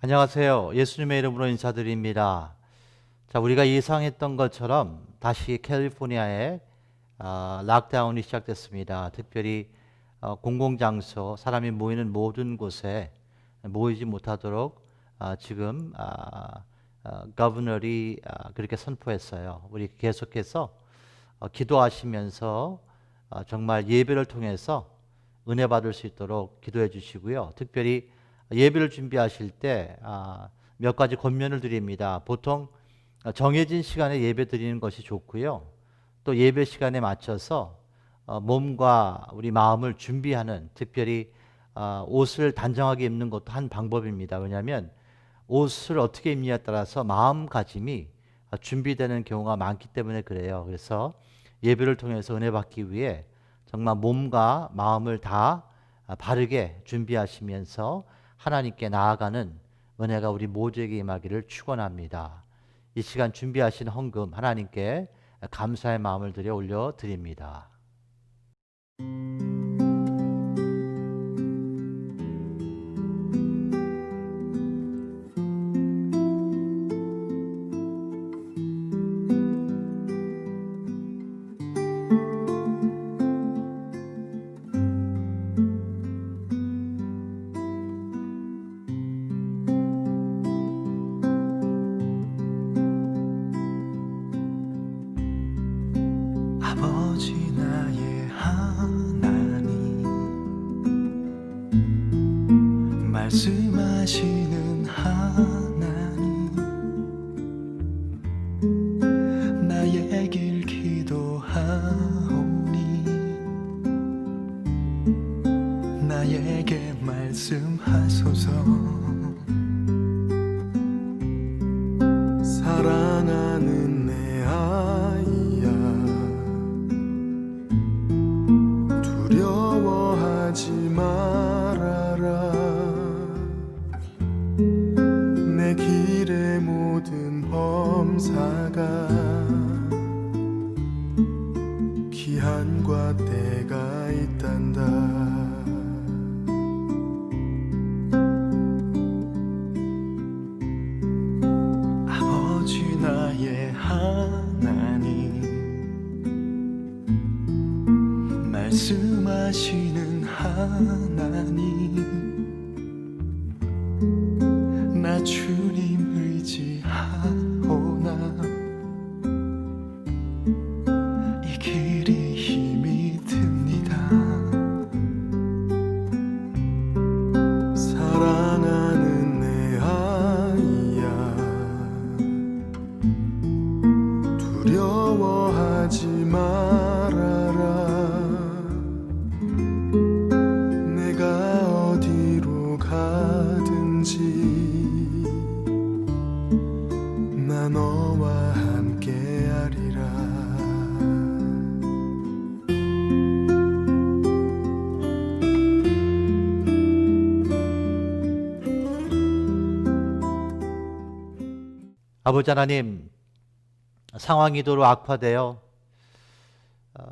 안녕하세요. 예수님의 이름으로 인사드립니다. 자, 우리가 예상했던 것처럼 다시 캘리포니아에 락다운이 시작됐습니다. 특별히 공공장소, 사람이 모이는 모든 곳에 모이지 못하도록 지금 거버널이 그렇게 선포했어요. 우리 계속해서 기도하시면서 정말 예배를 통해서 은혜 받을 수 있도록 기도해 주시고요. 특별히 예배를 준비하실 때 몇 가지 권면을 드립니다. 보통 정해진 시간에 예배 드리는 것이 좋고요. 또 예배 시간에 맞춰서 몸과 우리 마음을 준비하는, 특별히 옷을 단정하게 입는 것도 한 방법입니다. 왜냐하면 옷을 어떻게 입느냐에 따라서 마음가짐이 준비되는 경우가 많기 때문에 그래요. 그래서 예배를 통해서 은혜 받기 위해 정말 몸과 마음을 다 바르게 준비하시면서 하나님께 나아가는 은혜가 우리 모두에게 임하기를 축원합니다. 이 시간 준비하신 헌금 하나님께 감사의 마음을 들여 올려드립니다. 아버지 나의 하나님, 말씀하시는 하나님, 나의 길 기도하오니 나에게 말씀하소서. 사랑하는 내 아이야, 두려워하지 말아라. 내 길의 모든 범사가 기한과 때가 있단다. 아버지 나의 하나님, 말씀하시는 하나님, 나 주님 의지하오나 이 길이 힘이 듭니다. 사랑하는 내 아이야, 두려워하지 말아라. 내가 어디로 가든지 나 너와 함께하리라. 아버지 하나님, 상황이 도로 악화되어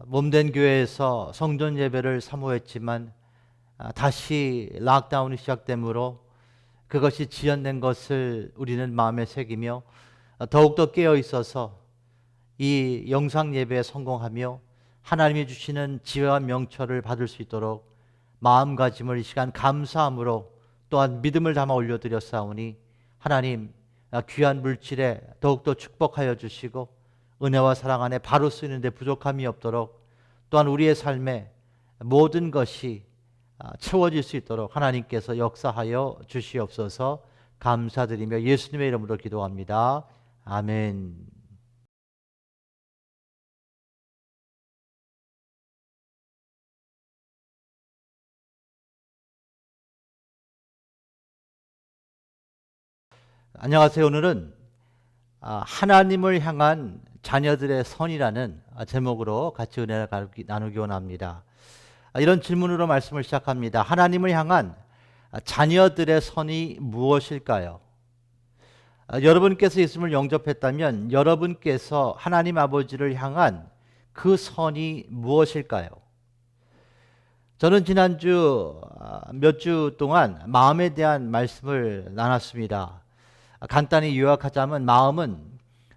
몸된 교회에서 성전 예배를 사모했지만 다시 락다운이 시작되므로 그것이 지연된 것을 우리는 마음에 새기며 더욱더 깨어 있어서 이 영상 예배에 성공하며 하나님이 주시는 지혜와 명철을 받을 수 있도록 마음가짐을 이 시간 감사함으로 또한 믿음을 담아 올려드렸사오니 하나님, 귀한 물질에 더욱더 축복하여 주시고 은혜와 사랑 안에 바로 쓰이는 데 부족함이 없도록, 또한 우리의 삶에 모든 것이 채워질 수 있도록 하나님께서 역사하여 주시옵소서. 감사드리며 예수님의 이름으로 기도합니다. 아멘. 안녕하세요. 오늘은 하나님을 향한 자녀들의 선이라는 제목으로 같이 은혜를 나누기 원합니다. 이런 질문으로 말씀을 시작합니다. 하나님을 향한 자녀들의 선이 무엇일까요? 여러분께서 예수님을 영접했다면 여러분께서 하나님 아버지를 향한 그 선이 무엇일까요? 저는 지난주 몇 주 동안 마음에 대한 말씀을 나눴습니다. 간단히 요약하자면 마음은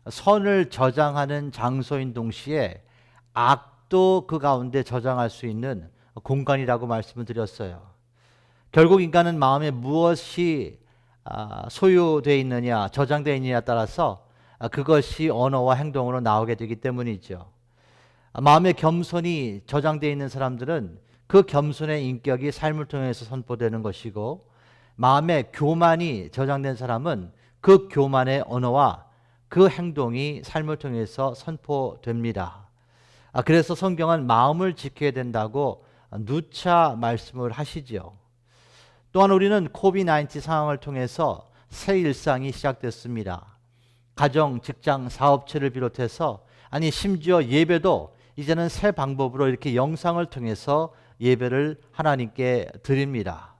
선을 저장하는 장소인 동시에 악도 그 가운데 저장할 수 있는 공간이라고 말씀을 드렸어요. 결국 인간은 마음에 무엇이 소유되어 있느냐, 저장되어 있느냐에 따라서 그것이 언어와 행동으로 나오게 되기 때문이죠. 마음의 겸손이 저장되어 있는 사람들은 그 겸손의 인격이 삶을 통해서 선포되는 것이고, 마음의 교만이 저장된 사람은 그 교만의 언어와 그 행동이 삶을 통해서 선포됩니다. 그래서 성경은 마음을 지켜야 된다고 누차 말씀을 하시죠. 또한 우리는 코비드-19 상황을 통해서 새 일상이 시작됐습니다. 가정, 직장, 사업체를 비롯해서 심지어 예배도 이제는 새 방법으로 이렇게 영상을 통해서 예배를 하나님께 드립니다.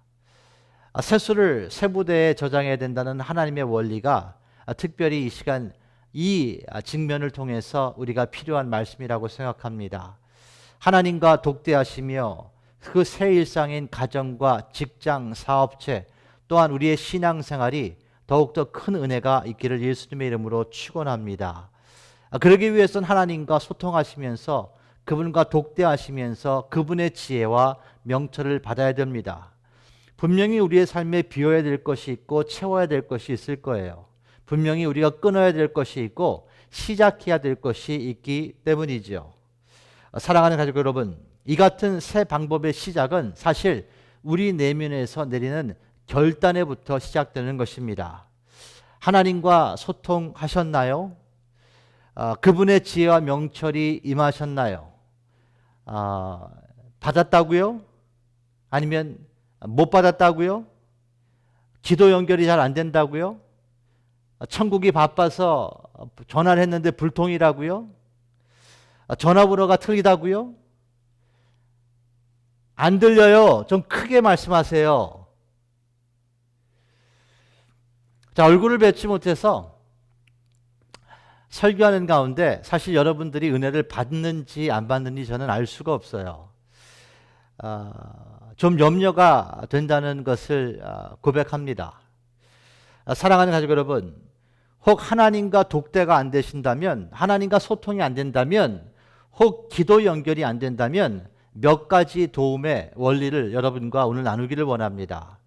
세수를 새 부대에 저장해야 된다는 하나님의 원리가 특별히 이 시간 이 직면을 통해서 우리가 필요한 말씀이라고 생각합니다. 하나님과 독대하시며 그 새 일상인 가정과 직장, 사업체 또한 우리의 신앙생활이 더욱더 큰 은혜가 있기를 예수님의 이름으로 축원합니다. 그러기 위해서는 하나님과 소통하시면서 그분과 독대하시면서 그분의 지혜와 명철을 받아야 됩니다. 분명히 우리의 삶에 비워야 될 것이 있고 채워야 될 것이 있을 거예요. 분명히 우리가 끊어야 될 것이 있고 시작해야 될 것이 있기 때문이죠. 사랑하는 가족 여러분, 이 같은 새 방법의 시작은 사실 우리 내면에서 내리는 결단에부터 시작되는 것입니다. 하나님과 소통하셨나요? 그분의 지혜와 명철이 임하셨나요? 받았다고요? 아니면 못 받았다고요? 기도 연결이 잘 안 된다고요? 천국이 바빠서 전화를 했는데 불통이라고요? 전화번호가 틀리다고요? 안 들려요. 좀 크게 말씀하세요. 자, 얼굴을 뵙지 못해서 설교하는 가운데 사실 여러분들이 은혜를 받는지 안 받는지 저는 알 수가 없어요. 좀 염려가 된다는 것을 고백합니다. 사랑하는 가족 여러분, 혹 하나님과 독대가 안 되신다면, 하나님과 소통이 안 된다면, 혹 기도 연결이 안 된다면 몇 가지 도움의 원리를 여러분과 오늘 나누기를 원합니다.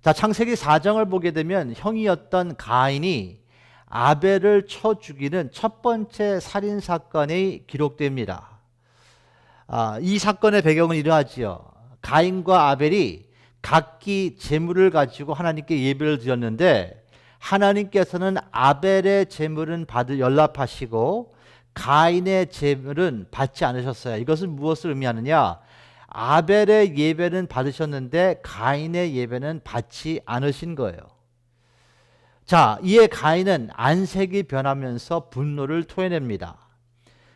자, 창세기 4장을 보게 되면 형이었던 가인이 아벨을 쳐 죽이는 첫 번째 살인 사건이 기록됩니다. 이 사건의 배경은 이러하지요. 가인과 아벨이 각기 제물을 가지고 하나님께 예배를 드렸는데 하나님께서는 아벨의 제물은 연락하시고 가인의 제물은 받지 않으셨어요. 이것은 무엇을 의미하느냐? 아벨의 예배는 받으셨는데 가인의 예배는 받지 않으신 거예요. 자, 이에 가인은 안색이 변하면서 분노를 토해냅니다.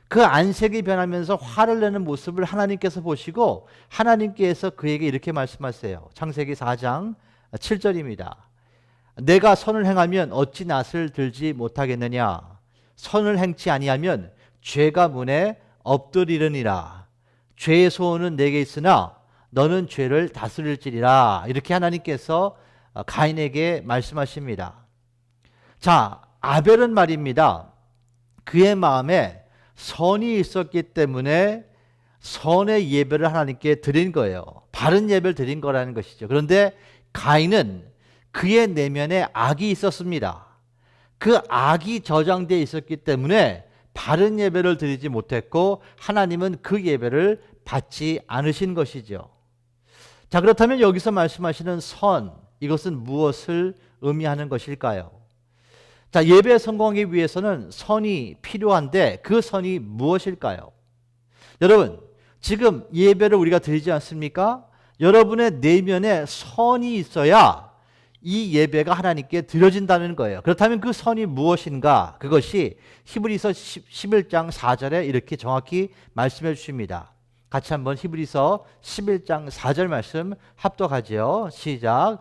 그 안색이 변하면서 화를 내는 모습을 하나님께서 보시고 하나님께서 그에게 이렇게 말씀하세요. 창세기 4장 7절입니다. 내가 선을 행하면 어찌 낯을 들지 못하겠느냐? 선을 행치 아니하면 죄가 문에 엎드리느니라. 죄의 소원은 내게 있으나 너는 죄를 다스릴지리라. 이렇게 하나님께서 가인에게 말씀하십니다. 자, 아벨은 말입니다. 그의 마음에 선이 있었기 때문에 선의 예배를 하나님께 드린 거예요. 바른 예배를 드린 거라는 것이죠. 그런데 가인은 그의 내면에 악이 있었습니다. 그 악이 저장되어 있었기 때문에 바른 예배를 드리지 못했고 하나님은 그 예배를 받지 않으신 것이죠. 자, 그렇다면 여기서 말씀하시는 선, 이것은 무엇을 의미하는 것일까요? 자, 예배에 성공하기 위해서는 선이 필요한데 그 선이 무엇일까요? 여러분, 지금 예배를 우리가 드리지 않습니까? 여러분의 내면에 선이 있어야 이 예배가 하나님께 드려진다는 거예요. 그렇다면 그 선이 무엇인가? 그것이 히브리서 11장 4절에 이렇게 정확히 말씀해 주십니다. 같이 한번 히브리서 11장 4절 말씀 합독하죠. 시작.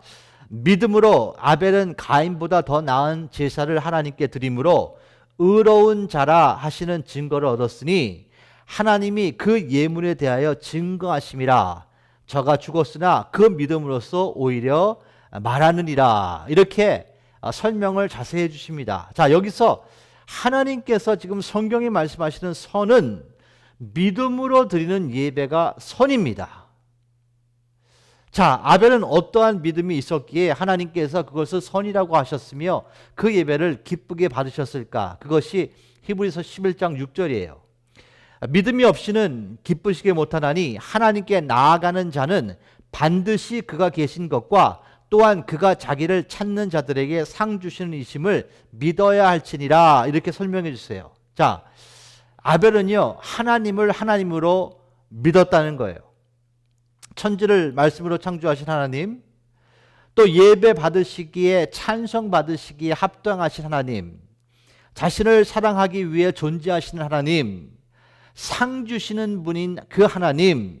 믿음으로 아벨은 가인보다 더 나은 제사를 하나님께 드림으로 의로운 자라 하시는 증거를 얻었으니 하나님이 그 예물에 대하여 증거하심이라. 저가 죽었으나 그 믿음으로써 오히려 말하느니라. 이렇게 설명을 자세히 해 주십니다. 자, 여기서 하나님께서 지금 성경이 말씀하시는 선은 믿음으로 드리는 예배가 선입니다. 자, 아벨은 어떠한 믿음이 있었기에 하나님께서 그것을 선이라고 하셨으며 그 예배를 기쁘게 받으셨을까? 그것이 히브리서 11장 6절이에요. 믿음이 없이는 기쁘시게 못하나니 하나님께 나아가는 자는 반드시 그가 계신 것과 또한 그가 자기를 찾는 자들에게 상 주시는 이심을 믿어야 할지니라. 이렇게 설명해 주세요. 자, 아벨은요, 하나님을 하나님으로 믿었다는 거예요. 천지를 말씀으로 창조하신 하나님, 또 예배 받으시기에 찬송 받으시기에 합당하신 하나님, 자신을 사랑하기 위해 존재하시는 하나님, 상 주시는 분인 그 하나님,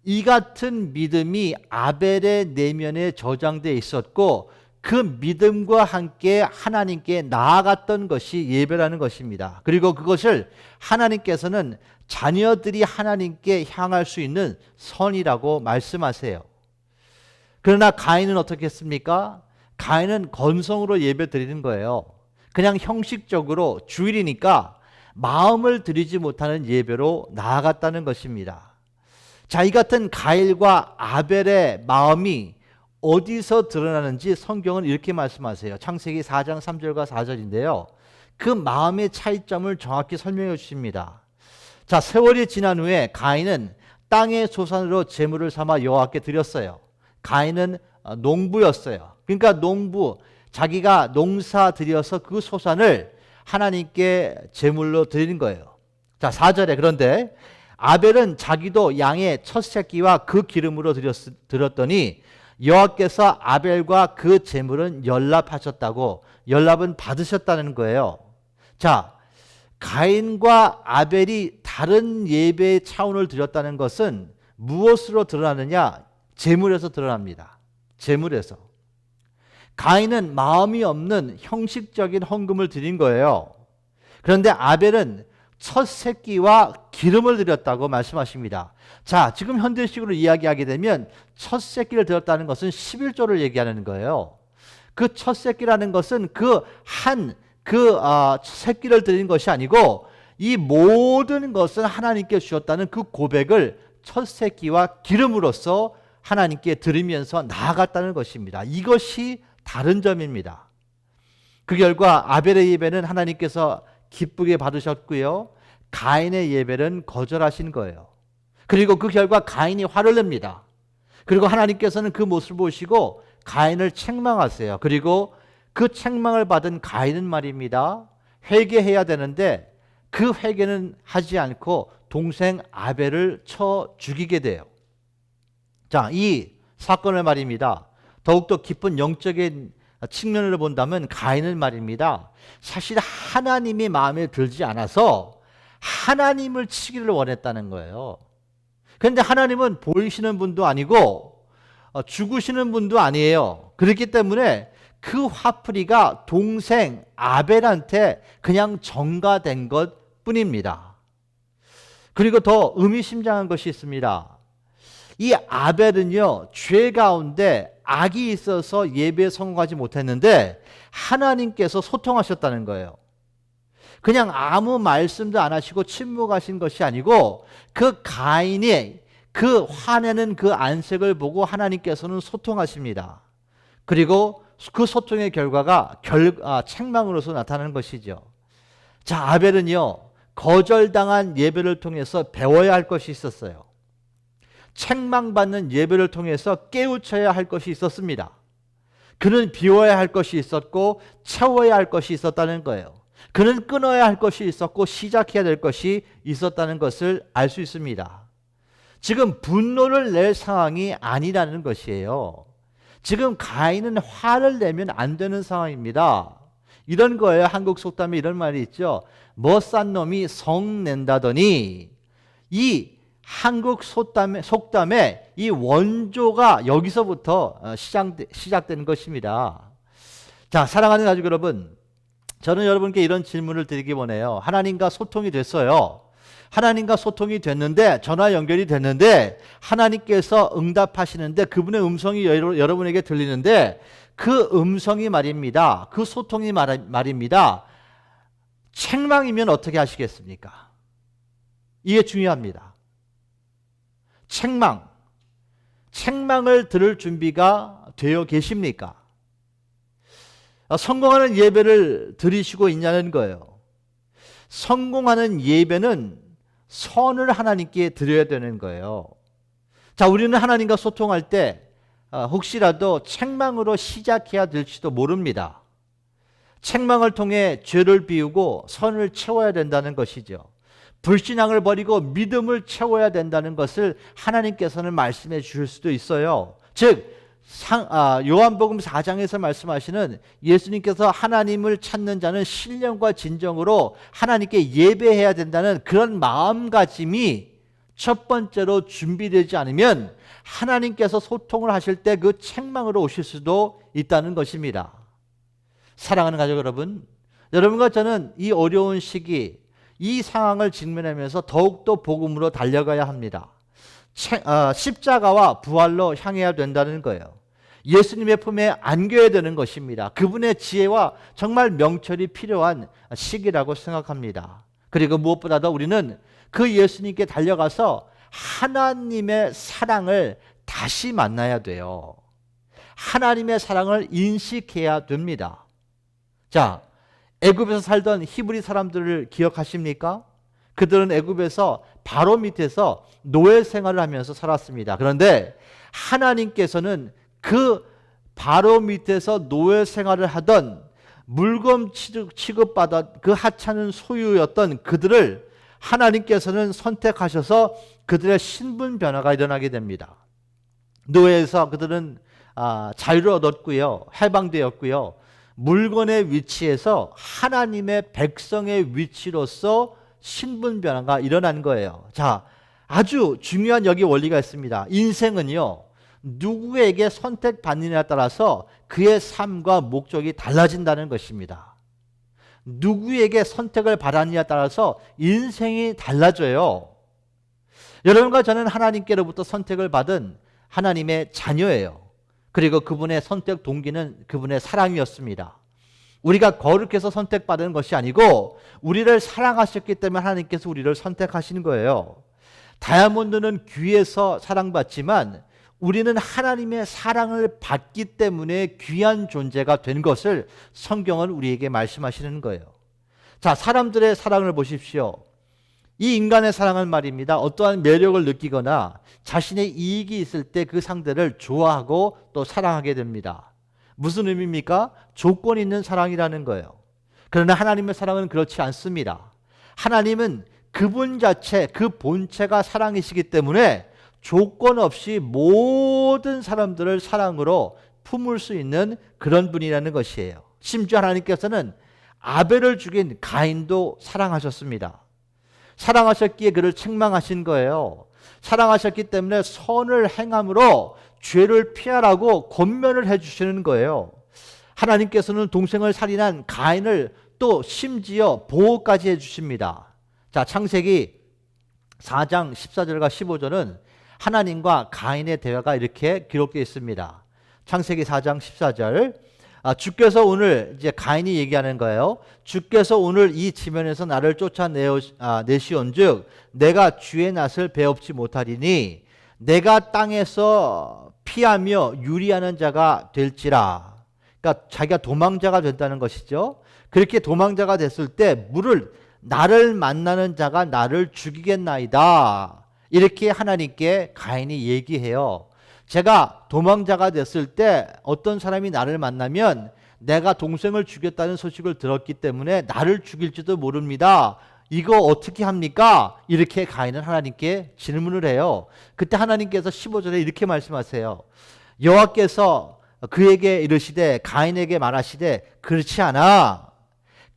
이 같은 믿음이 아벨의 내면에 저장되어 있었고 그 믿음과 함께 하나님께 나아갔던 것이 예배라는 것입니다. 그리고 그것을 하나님께서는 자녀들이 하나님께 향할 수 있는 선이라고 말씀하세요. 그러나 가인은 어떻게 했습니까? 가인은 건성으로 예배 드리는 거예요. 그냥 형식적으로 주일이니까 마음을 드리지 못하는 예배로 나아갔다는 것입니다. 자, 이 같은 가인과 아벨의 마음이 어디서 드러나는지 성경은 이렇게 말씀하세요. 창세기 4장 3절과 4절인데요. 그 마음의 차이점을 정확히 설명해 주십니다. 자, 세월이 지난 후에 가인은 땅의 소산으로 제물을 삼아 여호와께 드렸어요. 가인은 농부였어요. 그러니까 농부, 자기가 농사 들여서 그 소산을 하나님께 제물로 드리는 거예요. 자, 4절에 그런데 아벨은 자기도 양의 첫 새끼와 그 기름으로 드렸더니 여호와께서 아벨과 그 제물은 연락하셨다고, 연락은 받으셨다는 거예요. 자, 가인과 아벨이 다른 예배의 차원을 드렸다는 것은 무엇으로 드러나느냐? 제물에서 드러납니다. 제물에서. 가인은 마음이 없는 형식적인 헌금을 드린 거예요. 그런데 아벨은 첫 새끼와 기름을 드렸다고 말씀하십니다. 자, 지금 현대식으로 이야기하게 되면 첫 새끼를 드렸다는 것은 11조를 얘기하는 거예요. 그 첫 새끼라는 것은 새끼를 드린 것이 아니고 이 모든 것은 하나님께 주셨다는 그 고백을 첫 새끼와 기름으로써 하나님께 드리면서 나아갔다는 것입니다. 이것이 다른 점입니다. 그 결과 아벨의 예배는 하나님께서 기쁘게 받으셨고요. 가인의 예배는 거절하신 거예요. 그리고 그 결과 가인이 화를 냅니다. 그리고 하나님께서는 그 모습을 보시고 가인을 책망하세요. 그리고 그 책망을 받은 가인은 말입니다, 회개해야 되는데 그 회개는 하지 않고 동생 아벨을 쳐 죽이게 돼요. 자, 이 사건을 말입니다, 더욱더 깊은 영적인 측면으로 본다면 가인은 말입니다, 사실 하나님이 마음에 들지 않아서 하나님을 치기를 원했다는 거예요. 그런데 하나님은 보이시는 분도 아니고 죽으시는 분도 아니에요. 그렇기 때문에 그 화풀이가 동생 아벨한테 그냥 전가된 것 뿐입니다. 그리고 더 의미심장한 것이 있습니다. 이 아벨은요, 죄 가운데 악이 있어서 예배에 성공하지 못했는데 하나님께서 소통하셨다는 거예요. 그냥 아무 말씀도 안 하시고 침묵하신 것이 아니고 그 가인이 그 화내는 그 안색을 보고 하나님께서는 소통하십니다. 그리고 그 소통의 결과가 책망으로서 나타나는 것이죠. 자, 아벨은요, 거절당한 예배를 통해서 배워야 할 것이 있었어요. 책망받는 예배를 통해서 깨우쳐야 할 것이 있었습니다. 그는 비워야 할 것이 있었고 채워야 할 것이 있었다는 거예요. 그는 끊어야 할 것이 있었고 시작해야 될 것이 있었다는 것을 알 수 있습니다. 지금 분노를 낼 상황이 아니라는 것이에요. 지금 가인은 화를 내면 안 되는 상황입니다. 이런 거예요. 한국 속담에 이런 말이 있죠. 멋싼 놈이 성 낸다더니, 이 한국 속담의 이 원조가 여기서부터 시작되는 것입니다. 자, 사랑하는 가족 여러분, 저는 여러분께 이런 질문을 드리기 원해요. 하나님과 소통이 됐어요. 하나님과 소통이 됐는데, 전화 연결이 됐는데 하나님께서 응답하시는데 그분의 음성이 여러분에게 들리는데, 그 음성이 말입니다, 그 소통이 말입니다, 책망이면 어떻게 하시겠습니까? 이게 중요합니다. 책망을 들을 준비가 되어 계십니까? 성공하는 예배를 드리시고 있냐는 거예요. 성공하는 예배는 선을 하나님께 드려야 되는 거예요. 자, 우리는 하나님과 소통할 때 혹시라도 책망으로 시작해야 될지도 모릅니다. 책망을 통해 죄를 비우고 선을 채워야 된다는 것이죠. 불신앙을 버리고 믿음을 채워야 된다는 것을 하나님께서는 말씀해 주실 수도 있어요. 즉 요한복음 4장에서 말씀하시는 예수님께서 하나님을 찾는 자는 신령과 진정으로 하나님께 예배해야 된다는 그런 마음가짐이 첫 번째로 준비되지 않으면 하나님께서 소통을 하실 때 그 책망으로 오실 수도 있다는 것입니다. 사랑하는 가족 여러분, 여러분과 저는 이 어려운 시기, 이 상황을 직면하면서 더욱더 복음으로 달려가야 합니다. 십자가와 부활로 향해야 된다는 거예요. 예수님의 품에 안겨야 되는 것입니다. 그분의 지혜와 정말 명철이 필요한 시기라고 생각합니다. 그리고 무엇보다도 우리는 그 예수님께 달려가서 하나님의 사랑을 다시 만나야 돼요. 하나님의 사랑을 인식해야 됩니다. 자, 애굽에서 살던 히브리 사람들을 기억하십니까? 그들은 애굽에서 바로 밑에서 노예 생활을 하면서 살았습니다. 그런데 하나님께서는 그 바로 밑에서 노예 생활을 하던 물건 취급받아 그 하찮은 소유였던 그들을 하나님께서는 선택하셔서 그들의 신분 변화가 일어나게 됩니다. 노예에서 그들은 자유를 얻었고요, 해방되었고요, 물건의 위치에서 하나님의 백성의 위치로서 신분 변화가 일어난 거예요. 자, 아주 중요한 여기 원리가 있습니다. 인생은요, 누구에게 선택받느냐에 따라서 그의 삶과 목적이 달라진다는 것입니다. 누구에게 선택을 받았느냐에 따라서 인생이 달라져요. 여러분과 저는 하나님께로부터 선택을 받은 하나님의 자녀예요. 그리고 그분의 선택 동기는 그분의 사랑이었습니다. 우리가 거룩해서 선택받은 것이 아니고 우리를 사랑하셨기 때문에 하나님께서 우리를 선택하신 거예요. 다이아몬드는 귀해서 사랑받지만 우리는 하나님의 사랑을 받기 때문에 귀한 존재가 된 것을 성경은 우리에게 말씀하시는 거예요. 자, 사람들의 사랑을 보십시오. 이 인간의 사랑은 말입니다, 어떠한 매력을 느끼거나 자신의 이익이 있을 때 그 상대를 좋아하고 또 사랑하게 됩니다. 무슨 의미입니까? 조건 있는 사랑이라는 거예요. 그러나 하나님의 사랑은 그렇지 않습니다. 하나님은 그분 자체, 그 본체가 사랑이시기 때문에 조건 없이 모든 사람들을 사랑으로 품을 수 있는 그런 분이라는 것이에요. 심지어 하나님께서는 아벨을 죽인 가인도 사랑하셨습니다. 사랑하셨기에 그를 책망하신 거예요. 사랑하셨기 때문에 선을 행함으로 죄를 피하라고 권면을 해주시는 거예요. 하나님께서는 동생을 살인한 가인을 또 심지어 보호까지 해주십니다. 자, 창세기 4장 14절과 15절은 하나님과 가인의 대화가 이렇게 기록되어 있습니다. 창세기 4장 14절, 주께서 오늘, 이제 가인이 얘기하는 거예요. 주께서 오늘 이 지면에서 나를 쫓아내시온즉 내가 주의 낯을 배웁지 못하리니 내가 땅에서 피하며 유리하는 자가 될지라. 그러니까 자기가 도망자가 된다는 것이죠. 그렇게 도망자가 됐을 때 나를 만나는 자가 나를 죽이겠나이다. 이렇게 하나님께 가인이 얘기해요. 제가 도망자가 됐을 때 어떤 사람이 나를 만나면 내가 동생을 죽였다는 소식을 들었기 때문에 나를 죽일지도 모릅니다. 이거 어떻게 합니까? 이렇게 가인은 하나님께 질문을 해요. 그때 하나님께서 15절에 이렇게 말씀하세요. 여호와께서 그에게 이르시되 가인에게 말하시되 그렇지 않아.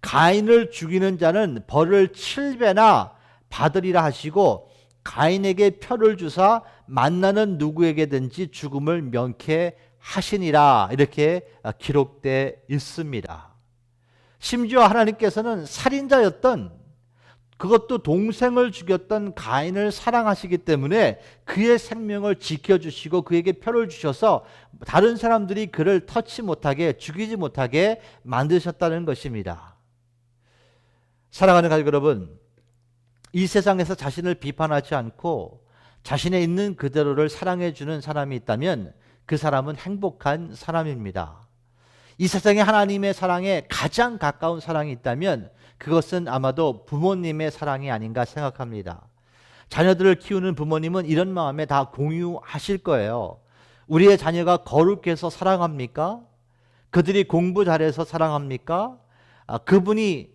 가인을 죽이는 자는 벌을 7배나 받으리라 하시고 가인에게 표를 주사 만나는 누구에게든지 죽음을 명쾌하시니라. 이렇게 기록되어 있습니다. 심지어 하나님께서는 살인자였던 그것도 동생을 죽였던 가인을 사랑하시기 때문에 그의 생명을 지켜주시고 그에게 표를 주셔서 다른 사람들이 그를 터치 못하게, 죽이지 못하게 만드셨다는 것입니다. 사랑하는 가족 여러분, 이 세상에서 자신을 비판하지 않고 자신의 있는 그대로를 사랑해 주는 사람이 있다면 그 사람은 행복한 사람입니다. 이 세상에 하나님의 사랑에 가장 가까운 사랑이 있다면 그것은 아마도 부모님의 사랑이 아닌가 생각합니다. 자녀들을 키우는 부모님은 이런 마음에 다 공유하실 거예요. 우리의 자녀가 거룩해서 사랑합니까? 그들이 공부 잘해서 사랑합니까? 그들이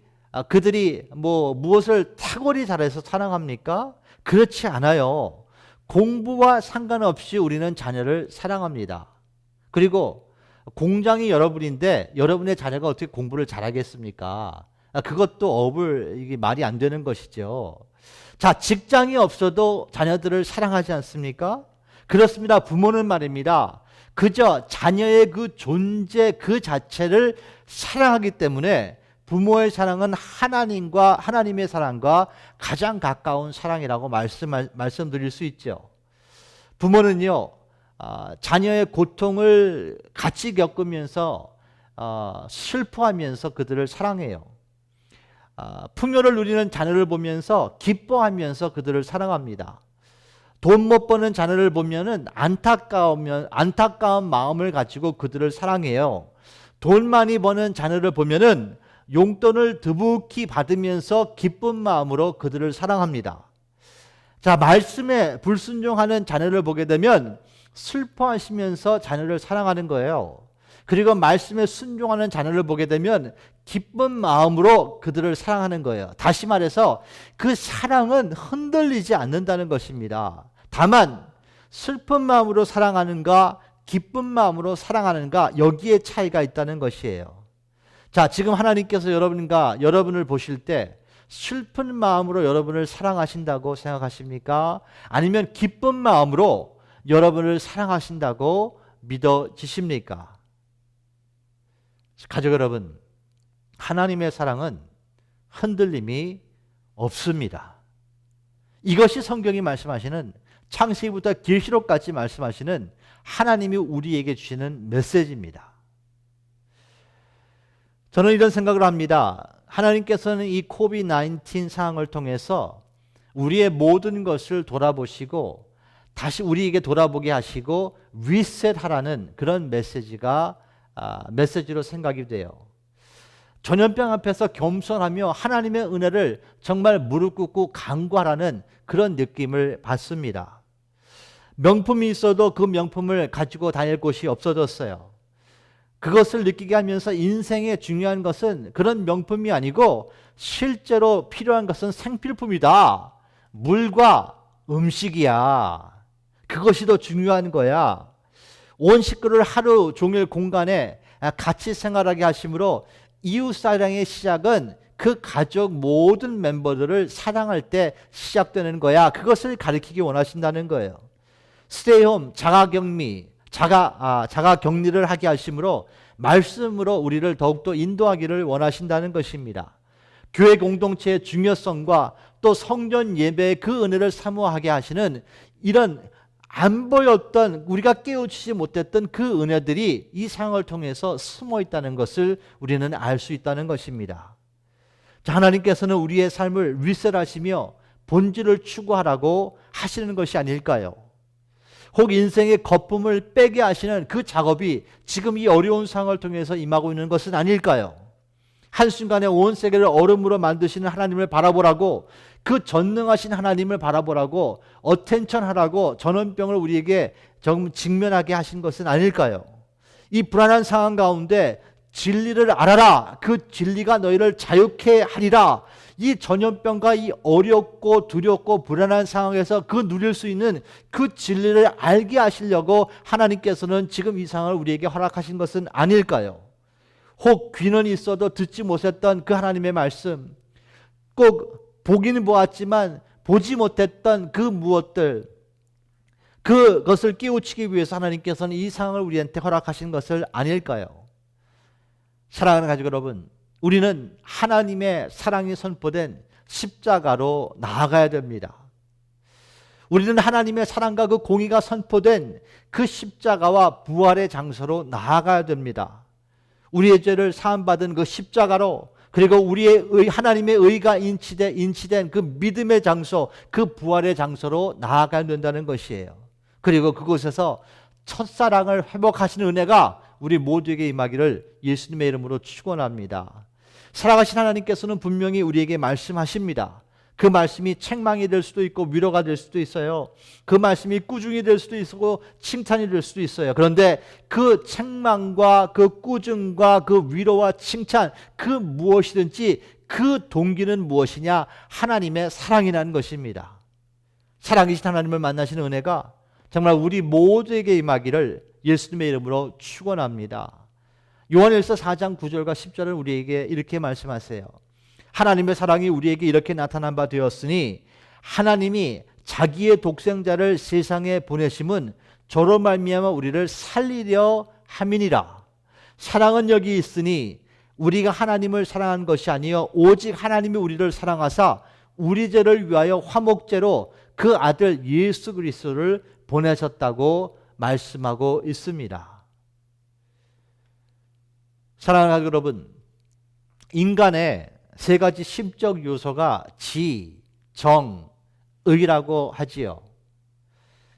무엇을 탁월히 잘해서 사랑합니까? 그렇지 않아요. 공부와 상관없이 우리는 자녀를 사랑합니다. 그리고 공장이 여러분인데 여러분의 자녀가 어떻게 공부를 잘하겠습니까? 그것도 이게 말이 안 되는 것이죠. 자, 직장이 없어도 자녀들을 사랑하지 않습니까? 그렇습니다. 부모는 말입니다. 그저 자녀의 그 존재 그 자체를 사랑하기 때문에 부모의 사랑은 하나님의 사랑과 가장 가까운 사랑이라고 말씀드릴 수 있죠. 부모는요, 자녀의 고통을 같이 겪으면서 슬퍼하면서 그들을 사랑해요. 풍요를 누리는 자녀를 보면서 기뻐하면서 그들을 사랑합니다. 돈 못 버는 자녀를 보면은 안타까운 마음을 가지고 그들을 사랑해요. 돈 많이 버는 자녀를 보면은 용돈을 드북히 받으면서 기쁜 마음으로 그들을 사랑합니다. 자, 말씀에 불순종하는 자녀를 보게 되면 슬퍼하시면서 자녀를 사랑하는 거예요. 그리고 말씀에 순종하는 자녀를 보게 되면 기쁜 마음으로 그들을 사랑하는 거예요. 다시 말해서 그 사랑은 흔들리지 않는다는 것입니다. 다만 슬픈 마음으로 사랑하는가 기쁜 마음으로 사랑하는가 여기에 차이가 있다는 것이에요. 자, 지금 하나님께서 여러분을 보실 때 슬픈 마음으로 여러분을 사랑하신다고 생각하십니까? 아니면 기쁜 마음으로 여러분을 사랑하신다고 믿어지십니까? 가족 여러분, 하나님의 사랑은 흔들림이 없습니다. 이것이 성경이 말씀하시는 창세기부터 계시록까지 말씀하시는 하나님이 우리에게 주시는 메시지입니다. 저는 이런 생각을 합니다. 하나님께서는 이 코비드-19 상황을 통해서 우리의 모든 것을 돌아보시고 다시 우리에게 돌아보게 하시고 리셋하라는 그런 메시지로 생각이 돼요. 전염병 앞에서 겸손하며 하나님의 은혜를 정말 무릎 꿇고 간구하라는 그런 느낌을 받습니다. 명품이 있어도 그 명품을 가지고 다닐 곳이 없어졌어요. 그것을 느끼게 하면서 인생에 중요한 것은 그런 명품이 아니고 실제로 필요한 것은 생필품이다. 물과 음식이야. 그것이 더 중요한 거야. 온 식구를 하루 종일 공간에 같이 생활하게 하심으로 이웃사랑의 시작은 그 가족 모든 멤버들을 사랑할 때 시작되는 거야. 그것을 가르치기 원하신다는 거예요. 스테이홈, 자가격리를 하게 하심으로 말씀으로 우리를 더욱더 인도하기를 원하신다는 것입니다. 교회 공동체의 중요성과 또 성전 예배의 그 은혜를 사모하게 하시는 이런 안 보였던 우리가 깨우치지 못했던 그 은혜들이 이 상황을 통해서 숨어 있다는 것을 우리는 알 수 있다는 것입니다. 자, 하나님께서는 우리의 삶을 리셋하시며 본질을 추구하라고 하시는 것이 아닐까요? 혹 인생의 거품을 빼게 하시는 그 작업이 지금 이 어려운 상황을 통해서 임하고 있는 것은 아닐까요? 한순간에 온 세계를 얼음으로 만드시는 하나님을 바라보라고, 그 전능하신 하나님을 바라보라고, 어텐션하라고 전염병을 우리에게 직면하게 하신 것은 아닐까요? 이 불안한 상황 가운데 진리를 알아라. 그 진리가 너희를 자유케 하리라. 이 전염병과 이 어렵고 두렵고 불안한 상황에서 그 누릴 수 있는 그 진리를 알게 하시려고 하나님께서는 지금 이 상황을 우리에게 허락하신 것은 아닐까요? 혹 귀는 있어도 듣지 못했던 그 하나님의 말씀, 꼭 보기는 보았지만 보지 못했던 그 무엇들, 그것을 깨우치기 위해서 하나님께서는 이 상황을 우리한테 허락하신 것을 아닐까요? 사랑하는 가족 여러분, 우리는 하나님의 사랑이 선포된 십자가로 나아가야 됩니다. 우리는 하나님의 사랑과 그 공의가 선포된 그 십자가와 부활의 장소로 나아가야 됩니다. 우리의 죄를 사함받은 그 십자가로, 그리고 우리의 하나님의 의가 인치된 그 믿음의 장소, 그 부활의 장소로 나아가야 된다는 것이에요. 그리고 그곳에서 첫사랑을 회복하시는 은혜가 우리 모두에게 임하기를 예수님의 이름으로 축원합니다. 살아가신 하나님께서는 분명히 우리에게 말씀하십니다. 그 말씀이 책망이 될 수도 있고 위로가 될 수도 있어요. 그 말씀이 꾸중이 될 수도 있고 칭찬이 될 수도 있어요. 그런데 그 책망과 그 꾸중과 그 위로와 칭찬, 그 무엇이든지 그 동기는 무엇이냐? 하나님의 사랑이라는 것입니다. 사랑이신 하나님을 만나시는 은혜가 정말 우리 모두에게 임하기를 예수님의 이름으로 축원합니다. 요한일서 4장 9절과 10절을 우리에게 이렇게 말씀하세요. 하나님의 사랑이 우리에게 이렇게 나타난 바 되었으니 하나님이 자기의 독생자를 세상에 보내심은 저로 말미암아 우리를 살리려 함이니라. 사랑은 여기 있으니 우리가 하나님을 사랑한 것이 아니요 오직 하나님이 우리를 사랑하사 우리 죄를 위하여 화목제로 그 아들 예수 그리스도를 보내셨다고 말씀하고 있습니다. 사랑하는 여러분, 인간의 세 가지 심적 요소가 지, 정, 의라고 하지요.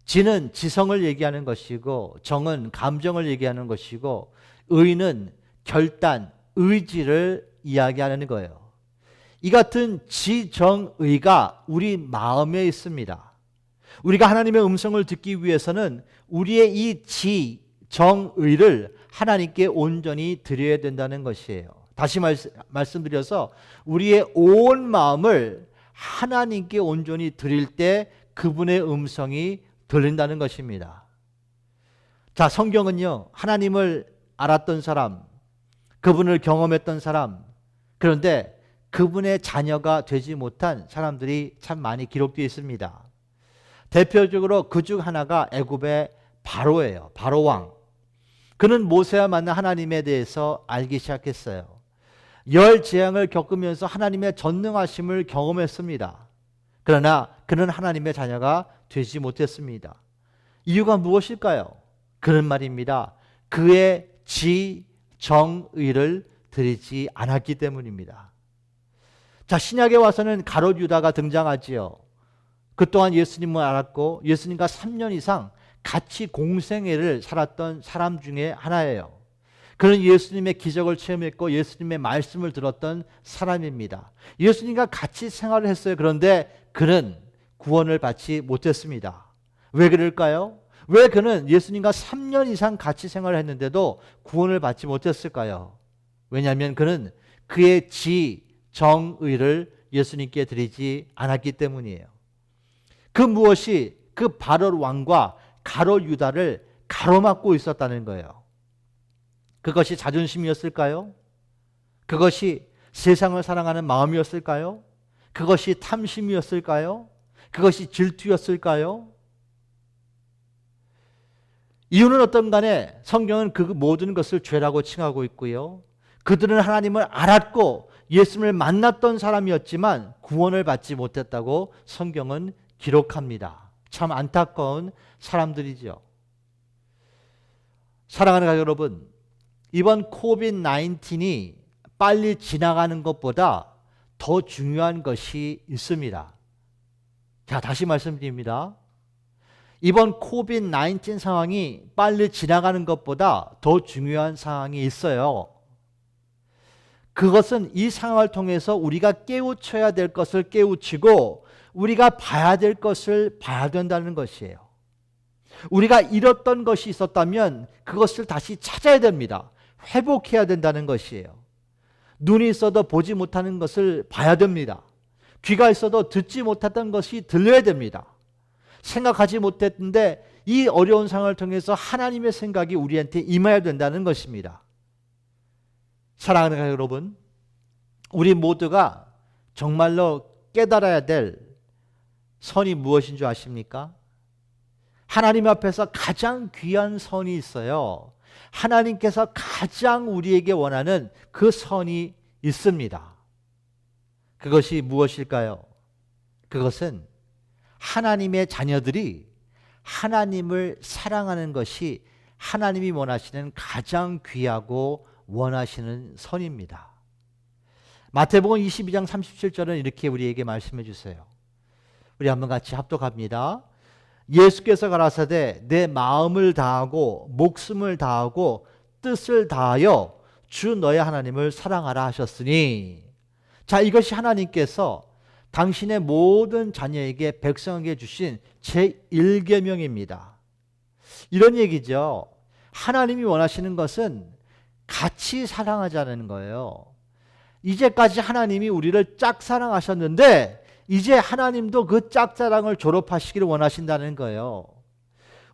지는 지성을 얘기하는 것이고, 정은 감정을 얘기하는 것이고, 의는 결단, 의지를 이야기하는 거예요. 이 같은 지, 정, 의가 우리 마음에 있습니다. 우리가 하나님의 음성을 듣기 위해서는 우리의 이 지, 정, 의를 하나님께 온전히 드려야 된다는 것이에요. 다시 말씀드려서 우리의 온 마음을 하나님께 온전히 드릴 때 그분의 음성이 들린다는 것입니다. 자, 성경은요, 하나님을 알았던 사람, 그분을 경험했던 사람, 그런데 그분의 자녀가 되지 못한 사람들이 참 많이 기록되어 있습니다. 대표적으로 그 중 하나가 애굽의 바로예요. 바로 왕. 그는 모세와 만나 하나님에 대해서 알기 시작했어요. 열 재앙을 겪으면서 하나님의 전능하심을 경험했습니다. 그러나 그는 하나님의 자녀가 되지 못했습니다. 이유가 무엇일까요? 그런 말입니다. 그의 지, 정, 의를 드리지 않았기 때문입니다. 자, 신약에 와서는 가롯 유다가 등장하지요. 그 또한 예수님을 알았고 예수님과 3년 이상 같이 공생애를 살았던 사람 중에 하나예요. 그는 예수님의 기적을 체험했고 예수님의 말씀을 들었던 사람입니다. 예수님과 같이 생활을 했어요. 그런데 그는 구원을 받지 못했습니다. 왜 그럴까요? 왜 그는 예수님과 3년 이상 같이 생활을 했는데도 구원을 받지 못했을까요? 왜냐하면 그는 그의 지, 정, 의를 예수님께 드리지 않았기 때문이에요. 그 무엇이 그 바로 왕과 가롯 유다를 가로막고 있었다는 거예요. 그것이 자존심이었을까요? 그것이 세상을 사랑하는 마음이었을까요? 그것이 탐심이었을까요? 그것이 질투였을까요? 이유는 어떤 간에 성경은 그 모든 것을 죄라고 칭하고 있고요. 그들은 하나님을 알았고 예수님을 만났던 사람이었지만 구원을 받지 못했다고 성경은 기록합니다. 참 안타까운 사람들이죠. 사랑하는 가족 여러분, 이번 코비드-19이 빨리 지나가는 것보다 더 중요한 것이 있습니다. 자, 다시 말씀드립니다. 이번 코비드-19 상황이 빨리 지나가는 것보다 더 중요한 상황이 있어요. 그것은 이 상황을 통해서 우리가 깨우쳐야 될 것을 깨우치고 우리가 봐야 될 것을 봐야 된다는 것이에요. 우리가 잃었던 것이 있었다면 그것을 다시 찾아야 됩니다. 회복해야 된다는 것이에요. 눈이 있어도 보지 못하는 것을 봐야 됩니다. 귀가 있어도 듣지 못했던 것이 들려야 됩니다. 생각하지 못했는데 이 어려운 상황을 통해서 하나님의 생각이 우리한테 임해야 된다는 것입니다. 사랑하는 여러분, 우리 모두가 정말로 깨달아야 될 선이 무엇인 줄 아십니까? 하나님 앞에서 가장 귀한 선이 있어요. 하나님께서 가장 우리에게 원하는 그 선이 있습니다. 그것이 무엇일까요? 그것은 하나님의 자녀들이 하나님을 사랑하는 것이 하나님이 원하시는 가장 귀하고 원하시는 선입니다. 마태복음 22장 37절은 이렇게 우리에게 말씀해 주세요. 우리 한번 같이 합독합니다. 예수께서 가라사대 내 마음을 다하고 목숨을 다하고 뜻을 다하여 주 너의 하나님을 사랑하라 하셨으니, 자, 이것이 하나님께서 당신의 모든 자녀에게 백성에게 주신 제1계명입니다. 이런 얘기죠. 하나님이 원하시는 것은 같이 사랑하자는 거예요. 이제까지 하나님이 우리를 짝사랑하셨는데 이제 하나님도 그 짝사랑을 졸업하시기를 원하신다는 거예요.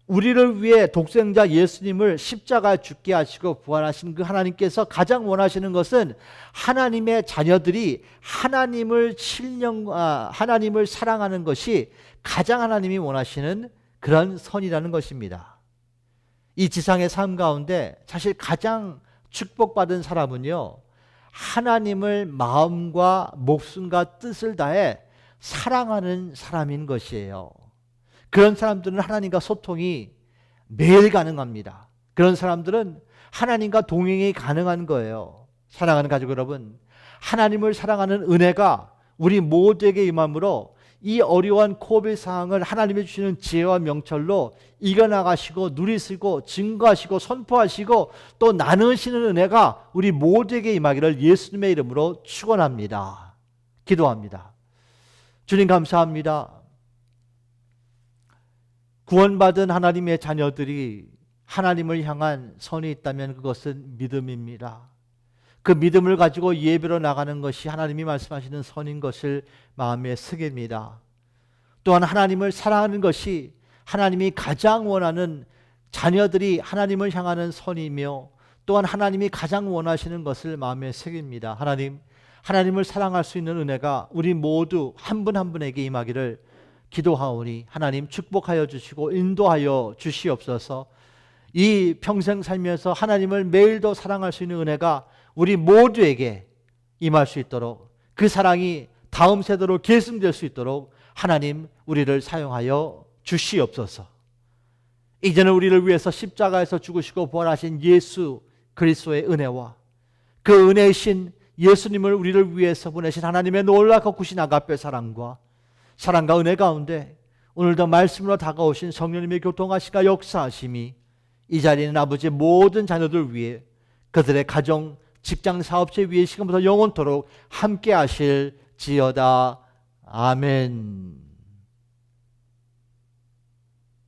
우리를 위해 독생자 예수님을 십자가에 죽게 하시고 부활하신 그 하나님께서 가장 원하시는 것은 하나님의 자녀들이 하나님을 사랑하는 것이 가장 하나님이 원하시는 그런 선이라는 것입니다. 이 지상의 삶 가운데 사실 가장 축복받은 사람은요, 하나님을 마음과 목숨과 뜻을 다해 사랑하는 사람인 것이에요. 그런 사람들은 하나님과 소통이 매일 가능합니다. 그런 사람들은 하나님과 동행이 가능한 거예요. 사랑하는 가족 여러분, 하나님을 사랑하는 은혜가 우리 모두에게 임함으로 이 어려운 코비드 상황을 하나님이 주시는 지혜와 명철로 이겨나가시고 누리시고 증거하시고 선포하시고 또 나누시는 은혜가 우리 모두에게 임하기를 예수님의 이름으로 축원합니다. 기도합니다. 주님 감사합니다. 구원받은 하나님의 자녀들이 하나님을 향한 선이 있다면 그것은 믿음입니다. 그 믿음을 가지고 예배로 나가는 것이 하나님이 말씀하시는 선인 것을 마음에 새깁니다. 또한 하나님을 사랑하는 것이 하나님이 가장 원하는 자녀들이 하나님을 향하는 선이며 또한 하나님이 가장 원하시는 것을 마음에 새깁니다. 하나님을 사랑할 수 있는 은혜가 우리 모두 한 분 한 분에게 임하기를 기도하오니 하나님 축복하여 주시고 인도하여 주시옵소서. 이 평생 살면서 하나님을 매일도 사랑할 수 있는 은혜가 우리 모두에게 임할 수 있도록, 그 사랑이 다음 세대로 계승될 수 있도록 하나님 우리를 사용하여 주시옵소서. 이제는 우리를 위해서 십자가에서 죽으시고 부활하신 예수 그리스도의 은혜와 그 은혜이신 예수님을 우리를 위해서 보내신 하나님의 놀랍고 크신 아가페 사랑과 은혜 가운데 오늘도 말씀으로 다가오신 성령님의 교통하시가 역사하심이 이 자리에 있는 아버지의 모든 자녀들 위해 그들의 가정, 직장, 사업체 위에 지금부터 영원토록 함께 하실지어다. 아멘.